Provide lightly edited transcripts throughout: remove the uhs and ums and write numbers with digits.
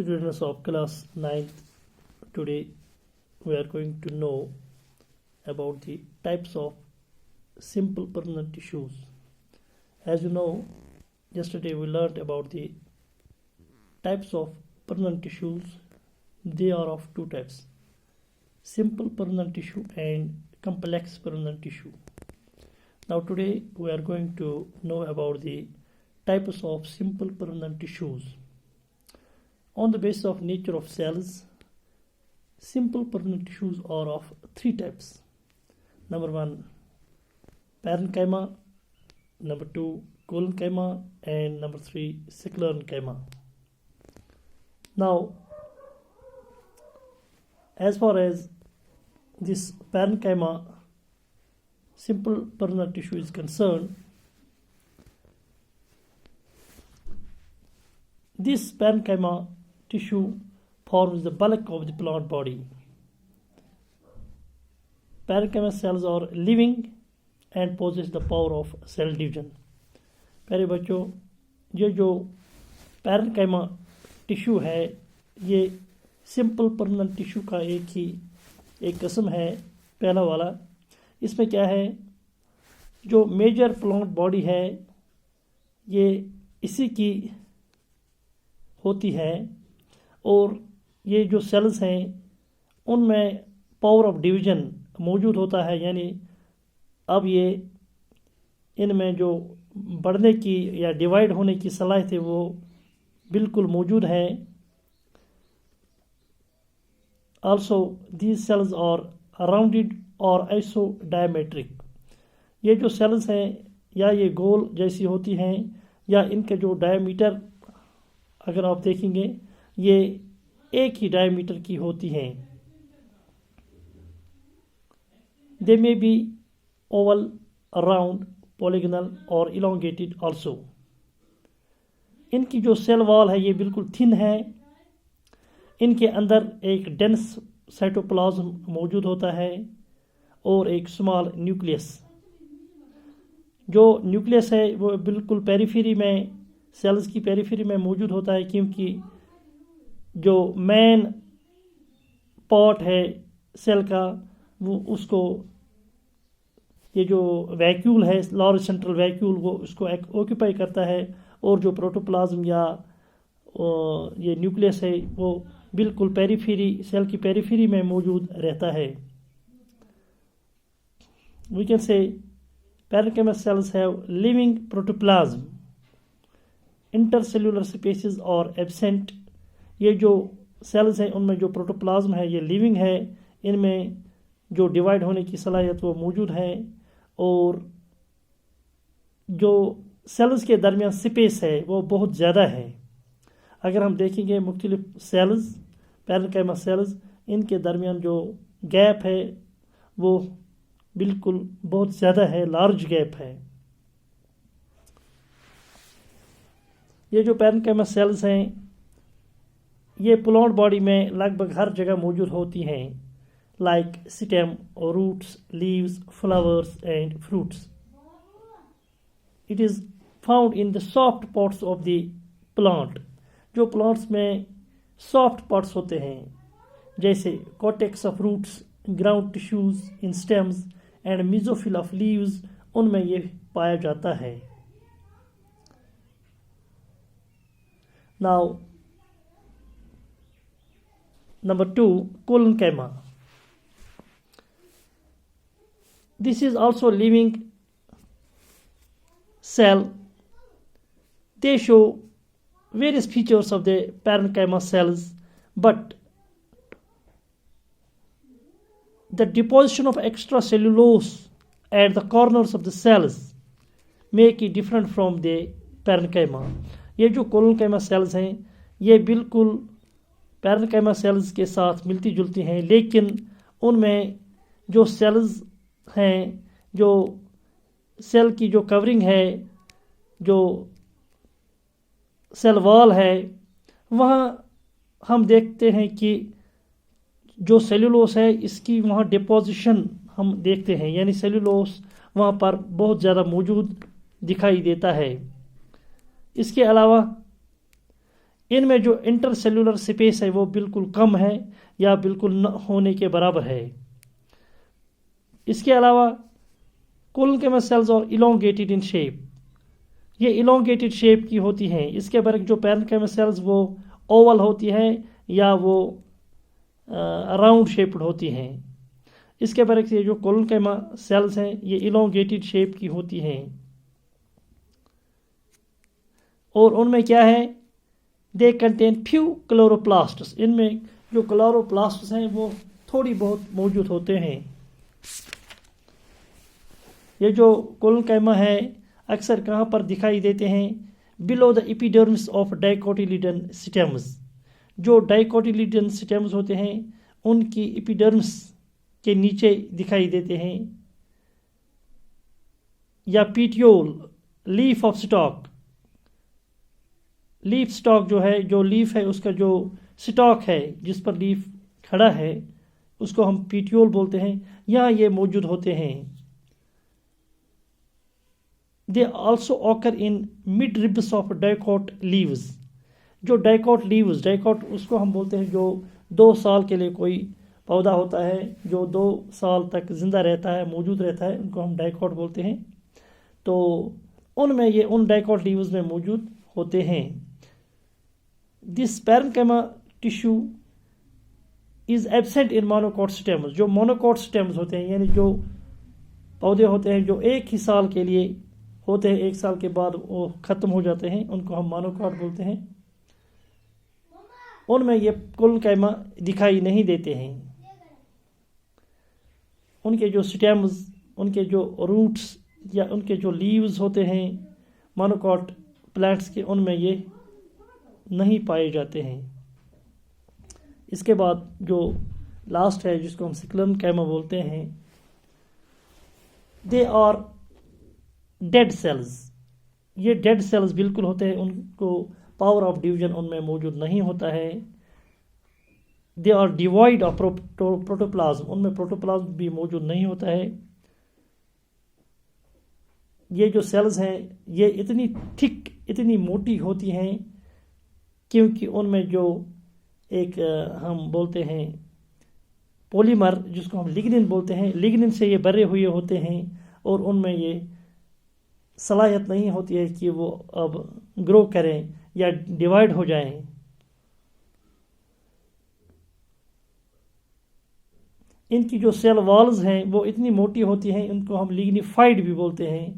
Students of class 9th, today we are going to know about the types of simple permanent tissues. As you know, yesterday we learned about the types of permanent tissues. They are of two types: simple permanent tissue and complex permanent tissue. Now today we are going to know about the types of simple permanent tissues. On the basis of nature of cells, simple permanent tissues are of three types. Number one, parenchyma. Number two, collenchyma. And number three, sclerenchyma. Now, as far as this parenchyma, simple permanent tissue is concerned, this parenchyma tissue forms the bulk of the plant body. Parenchyma cells are living and possess the power of cell division. प्यारे बच्चों, ये जो parenchyma tissue है, ये simple permanent tissue का एक किस्म है, पहला वाला. इसमें क्या है, जो मेजर प्लांट बॉडी है ये इसी की होती है, और ये जो सेल्स हैं उनमें पावर ऑफ डिवीजन मौजूद होता है. यानी अब ये इनमें जो बढ़ने की या डिवाइड होने की सलाहियत है वो बिल्कुल मौजूद है. Also these cells are rounded और आइसोडायमेट्रिक. ये जो सेल्स हैं या ये गोल जैसी होती हैं या इनके जो डायमीटर अगर आप देखेंगे ये एक ही डायमीटर की होती हैं. They may be oval, round, polygonal और इलोंगेटेड आल्सो. इनकी जो सेल वॉल है ये बिल्कुल थिन है. इनके अंदर एक डेंस साइटोप्लाज्म मौजूद होता है और एक स्मॉल न्यूक्लियस. जो न्यूक्लियस है वो बिल्कुल पेरिफेरी में, सेल्स की पेरिफेरी में मौजूद होता है, क्योंकि जो मेन पार्ट है सेल का वो उसको ये जो वैक्यूल है, लार्ज सेंट्रल वैक्यूल, वो उसको ऑक्यूपाई करता है, और जो प्रोटोप्लाज्म या ये न्यूक्लियस है वो बिल्कुल पेरिफेरी, सेल की पेरिफेरी में मौजूद रहता है. We can say parenchyma cells have living protoplasm. Intercellular spaces are absent. ये जो सेल्स हैं उनमें जो प्रोटोप्लाज्म है ये लिविंग है, इनमें जो डिवाइड होने की सलाहियत वो मौजूद है, और जो सेल्स के दरमियान स्पेस है वो बहुत ज़्यादा है. अगर हम देखेंगे मुख्तलिफ सेल्स, पैरेन्काइमा सेल्स, इनके दरमियान जो गैप है वो बिल्कुल बहुत ज़्यादा है, लार्ज गैप है. ये जो पैरेन्काइमा सेल्स हैं ये प्लांट बॉडी में लगभग हर जगह मौजूद होती हैं, like stem, roots, leaves, flowers and fruits. It is found in the soft parts of the plant. जो प्लांट्स में सॉफ्ट पार्ट्स होते हैं जैसे cortex of roots, ground tissues in stems and mesophyll of leaves, उनमें ये पाया जाता है. Now, number two, collenchyma. This is also living cell. They show various features of the parenchyma cells, but the deposition of extracellulose at the corners of the cells make it different from the parenchyma. ये जो collenchyma sales हैं ये बिल्कुल parenchyma sales के साथ मिलती जुलती हैं, लेकिन उनमें जो सेल्स हैं, जो सेल की जो कवरिंग है, जो सेल वॉल है, वहाँ हम देखते हैं कि जो सेलुलोस है इसकी वहाँ डिपोजिशन हम देखते हैं, यानी सेलुलोस वहाँ पर बहुत ज़्यादा मौजूद दिखाई देता है. इसके अलावा ان میں جو انٹر سیلولر سپیس ہے وہ بالکل کم ہے یا بالکل نہ ہونے کے برابر ہے. اس کے علاوہ کولنکیما سیلز اور elongated in shape. یہ elongated شیپ کی ہوتی ہیں. اس کے برعکس جو پیرنکیما سیلز وہ اوول ہوتی ہیں یا وہ راؤنڈ شیپڈ ہوتی ہیں. اس کے برعکس یہ جو کولنکیما سیلز ہیں یہ elongated شیپ کی ہوتی ہیں. اور ان میں کیا ہے؟ They contain few chloroplasts. ان میں جو کلوروپلاسٹس ہیں وہ تھوڑی بہت موجود ہوتے ہیں. یہ جو کولنکیما ہے اکثر کہاں پر دکھائی دیتے ہیں؟ بلو دا ایپیڈرمس آف ڈائیکوٹیلیڈن سٹیمز. جو ڈائیکوٹیلیڈن سٹیمز ہوتے ہیں ان کی ایپیڈرمس کے نیچے دکھائی دیتے ہیں. یا petiole leaf of stalk. Leaf stalk جو ہے، جو لیف ہے اس کا جو سٹاک ہے جس پر لیف کھڑا ہے اس کو ہم پیٹیول بولتے ہیں. یہاں یہ موجود ہوتے ہیں. They also occur in mid ribs of dicot leaves. جو ڈائیکاٹ لیوز، ڈائیکاٹ اس کو ہم بولتے ہیں جو 2 سال کے لیے کوئی پودا ہوتا ہے جو 2 سال تک زندہ رہتا ہے، موجود رہتا ہے، ان کو ہم ڈائیکاٹ بولتے ہیں. تو ان میں یہ ان ڈائیکاٹ لیوز میں موجود ہوتے ہیں. This parenchyma tissue is absent in monocot stems. جو مونوکاٹ سٹیمز ہوتے ہیں یعنی جو پودے ہوتے ہیں جو ایک ہی سال کے لیے ہوتے ہیں، 1 سال کے بعد وہ ختم ہو جاتے ہیں، ان کو ہم مونوکاٹ بولتے ہیں. ان میں یہ کولنکیما دکھائی نہیں دیتے ہیں. ان کے جو سٹیمز، ان کے جو روٹس یا ان کے جو لیوز ہوتے ہیں مونوکاٹ پلانٹس کے، ان میں یہ نہیں پائے جاتے ہیں. اس کے بعد جو لاسٹ ہے جس کو ہم سکلنکیما بولتے ہیں، دے آر ڈیڈ سیلز. یہ ڈیڈ سیلز بالکل ہوتے ہیں، ان کو پاور آف ڈویژن ان میں موجود نہیں ہوتا ہے. They are devoid of protoplasm. ان میں پروٹوپلازم بھی موجود نہیں ہوتا ہے. یہ جو سیلز ہیں یہ اتنی تھک، اتنی موٹی ہوتی ہیں کیونکہ ان میں جو ایک ہم بولتے ہیں پولیمر جس کو ہم لگنن بولتے ہیں، لگنن سے یہ بھرے ہوئے ہوتے ہیں اور ان میں یہ صلاحیت نہیں ہوتی ہے کہ وہ اب گرو کریں یا ڈیوائڈ ہو جائیں. ان کی جو سیل والز ہیں وہ اتنی موٹی ہوتی ہیں، ان کو ہم لیگنیفائڈ بھی بولتے ہیں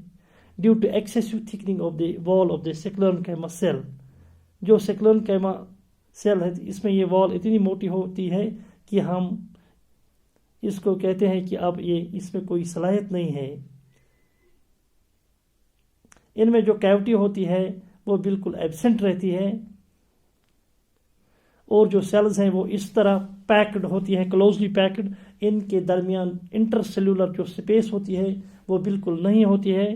due to excessive thickening of the wall of the سکلنکیما cell. جو سکلنکیما سیل ہے اس میں یہ وال اتنی موٹی ہوتی ہے کہ ہم اس کو کہتے ہیں کہ اب یہ اس میں کوئی صلاحیت نہیں ہے. ان میں جو کیوٹی ہوتی ہے وہ بالکل ایبسنٹ رہتی ہے اور جو سیلز ہیں وہ اس طرح پیکڈ ہوتی ہیں، کلوزلی پیکڈ. ان کے درمیان انٹر سیلولر جو سپیس ہوتی ہے وہ بالکل نہیں ہوتی ہے.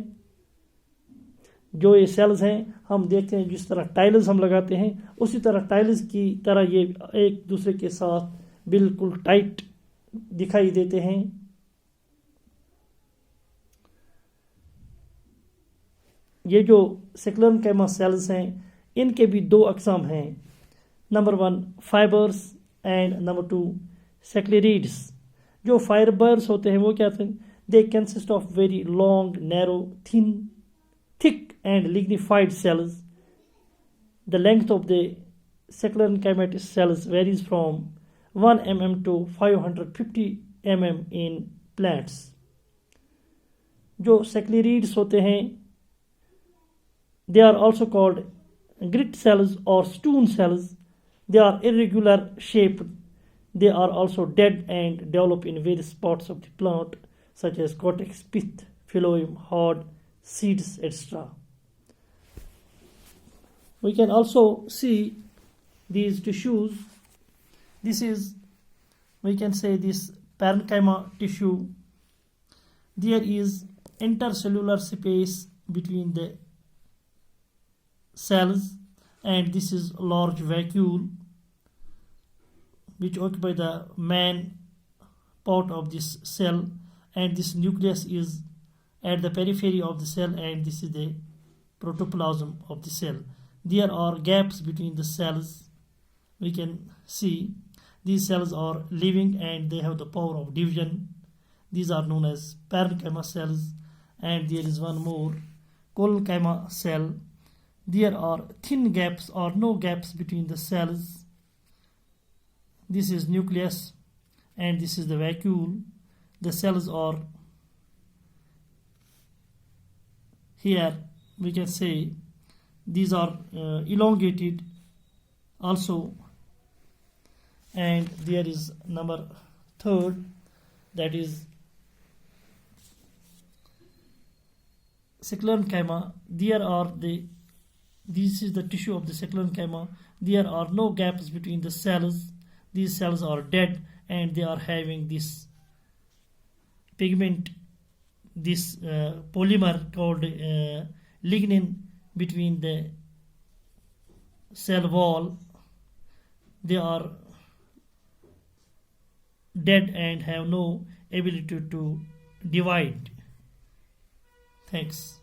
جو یہ سیلز ہیں ہم دیکھتے ہیں جس طرح ٹائلز ہم لگاتے ہیں اسی طرح ٹائلز کی طرح یہ ایک دوسرے کے ساتھ بالکل ٹائٹ دکھائی دیتے ہیں. یہ جو سکلنکیما سیلز ہیں ان کے بھی 2 اقسام ہیں. Number 1 fibres and number 2 sclereids. جو فائبرز ہوتے ہیں وہ کیا تھے؟ They consist of very long narrow thin thick and lignified cells. The length of the saccharocymatous cells varies from 1 mm to 550 mm in plants. جو سیکلیریڈس ہوتے ہیں they are also called grit cells or stone cells. They are irregular shaped. They are also dead and develop in various parts of the plant such as cortex, pith, phloem, heart, seeds, etc. We can also see these tissues. This is, we can say, this parenchyma tissue. There is intercellular space between the cells and this is a large vacuole which occupy the main part of this cell, and this nucleus is at the periphery of the cell, and this is the protoplasm of the cell. there are gaps between the cells. We can see these cells are living and they have the power of division. These are known as parenchyma cells. And there is one more, collenchyma cell. There are thin gaps or no gaps between the cells. This is nucleus and this is the vacuole. The cells are here. We can say these are elongated also. And there is number third, that is sclerenchyma. This is the tissue of the sclerenchyma. There are no gaps between the cells. These cells are dead and they are having this pigment, this polymer called lignin between the cell wall. They are dead and have no ability to divide. Thanks.